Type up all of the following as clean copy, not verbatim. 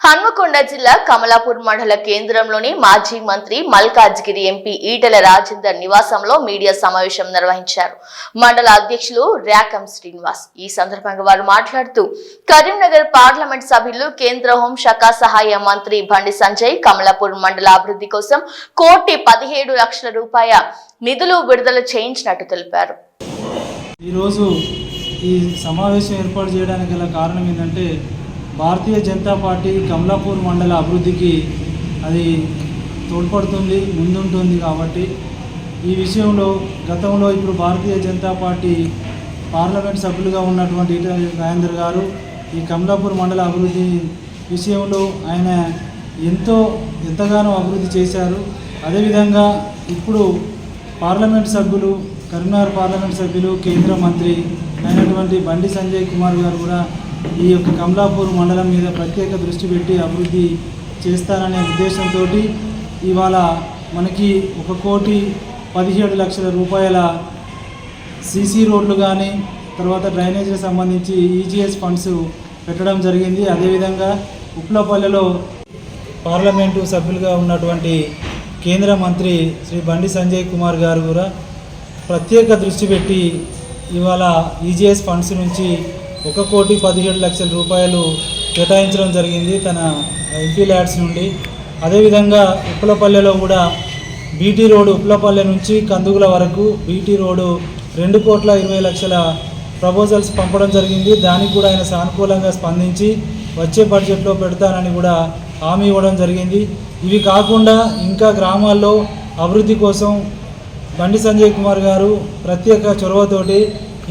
హన్మకొండ జిల్లా కమలాపూర్ మండల కేంద్రంలోని మాజీ మంత్రి మల్కాజ్గిరి ఎంపీ ఈటెల రాజేందర్ నివాసంలో మీడియా సమావేశం నిర్వహించారు. మండల అధ్యక్షులు ర్యాకం శ్రీనివాస్ ఈ సందర్భంగా వారు మాట్లాడుతూ కరీంనగర్ పార్లమెంట్ సభ్యులు కేంద్ర హోంశాఖ సహాయ మంత్రి బండి సంజయ్ కమలాపూర్ మండల అభివృద్ధి కోసం ₹1,17,00,000 నిధులు విడుదల చేయించినట్టు తెలిపారు. ఈరోజు ఈ సమావేశం ఏర్పాటు చేయడానికి గల కారణం ఏంటంటే భారతీయ జనతా పార్టీ కమలాపూర్ మండల అభివృద్ధికి అది తోడ్పడుతుంది, ముందుంటుంది. కాబట్టి ఈ విషయంలో గతంలో ఇప్పుడు భారతీయ జనతా పార్టీ పార్లమెంట్ సభ్యులుగా ఉన్నటువంటి ఈటెల రాజేందర్ గారు ఈ కమలాపూర్ మండల అభివృద్ధి విషయంలో ఆయన ఎంతగానో అభివృద్ధి చేశారు. అదేవిధంగా ఇప్పుడు పార్లమెంట్ సభ్యులు కరీంనగర్ పార్లమెంట్ సభ్యులు కేంద్ర మంత్రి అయినటువంటి బండి సంజయ్ కుమార్ గారు కూడా ఈ యొక్క కమలాపూర్ మండలం మీద ప్రత్యేక దృష్టి పెట్టి అభివృద్ధి చేస్తారనే ఉద్దేశంతో ఇవాళ మనకి ₹1,17,00,000 సీసీ రోడ్లు కానీ తర్వాత డ్రైనేజీకి సంబంధించి ఈజీఎస్ ఫండ్స్ పెట్టడం జరిగింది. అదేవిధంగా ఉప్లపల్లెలో పార్లమెంటు సభ్యులుగా ఉన్నటువంటి కేంద్ర మంత్రి శ్రీ బండి సంజయ్ కుమార్ గారు కూడా ప్రత్యేక దృష్టి పెట్టి ఇవాళ ఈజీఎస్ ఫండ్స్ నుంచి ₹1,17,00,000 కేటాయించడం జరిగింది తన ఎంపీ ల్యాడ్స్ నుండి. అదేవిధంగా ఉప్పలపల్లెలో కూడా బీటీ రోడ్డు ఉప్పలపల్లె నుంచి కందుగుల వరకు బీటీ రోడ్డు ₹2,20,00,000 ప్రపోజల్స్ పంపడం జరిగింది. దానికి కూడా ఆయన సానుకూలంగా స్పందించి వచ్చే బడ్జెట్లో పెడతానని కూడా హామీ ఇవ్వడం జరిగింది. ఇవి కాకుండా ఇంకా గ్రామాల్లో అభివృద్ధి కోసం బండి సంజయ్ కుమార్ గారు ప్రత్యేక చొరవతోటి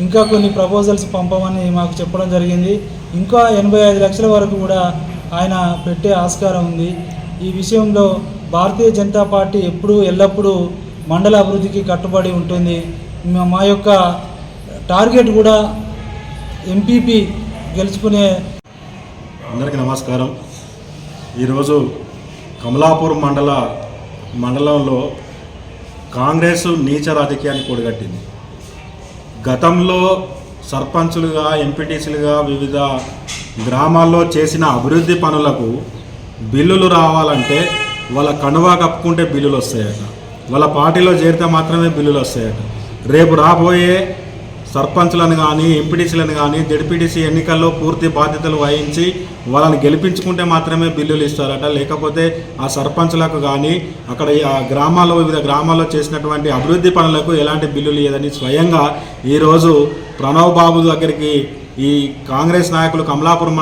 ఇంకా కొన్ని ప్రపోజల్స్ పంపమని మాకు చెప్పడం జరిగింది. ఇంకా 85 లక్షల వరకు కూడా ఆయన పెట్టే ఆస్కారం ఉంది. ఈ విషయంలో భారతీయ జనతా పార్టీ ఎల్లప్పుడూ మండల అభివృద్ధికి కట్టుబడి ఉంటుంది. మా యొక్క టార్గెట్ కూడా ఎంపీపీ గెలుచుకునే. అందరికీ నమస్కారం. ఈరోజు కమలాపూర్ మండలంలో కాంగ్రెస్ నీచ రాజకీయాన్ని కూడగట్టింది. గతంలో సర్పంచులుగా ఎంపీటీసీలుగా వివిధ గ్రామాల్లో చేసిన అభివృద్ధి పనులకు బిల్లులు రావాలంటే వాళ్ళ కండువా కప్పుకుంటే బిల్లులు వస్తాయట, వాళ్ళ పార్టీలో చేరితే మాత్రమే బిల్లులు వస్తాయట. రేపు రాబోయే సర్పంచులను కానీ ఎంపీటీసీలను కానీ జెడ్పీటీసీ ఎన్నికల్లో పూర్తి బాధ్యతలు వహించి వాళ్ళని గెలిపించుకుంటే మాత్రమే బిల్లులు ఇస్తారట. లేకపోతే ఆ సర్పంచులకు కానీ అక్కడ వివిధ గ్రామాల్లో చేసినటువంటి అభివృద్ధి పనులకు ఎలాంటి బిల్లులు లేదని స్వయంగా ఈరోజు ప్రణవ్ బాబు దగ్గరికి ఈ కాంగ్రెస్ నాయకులు కమలాపూర్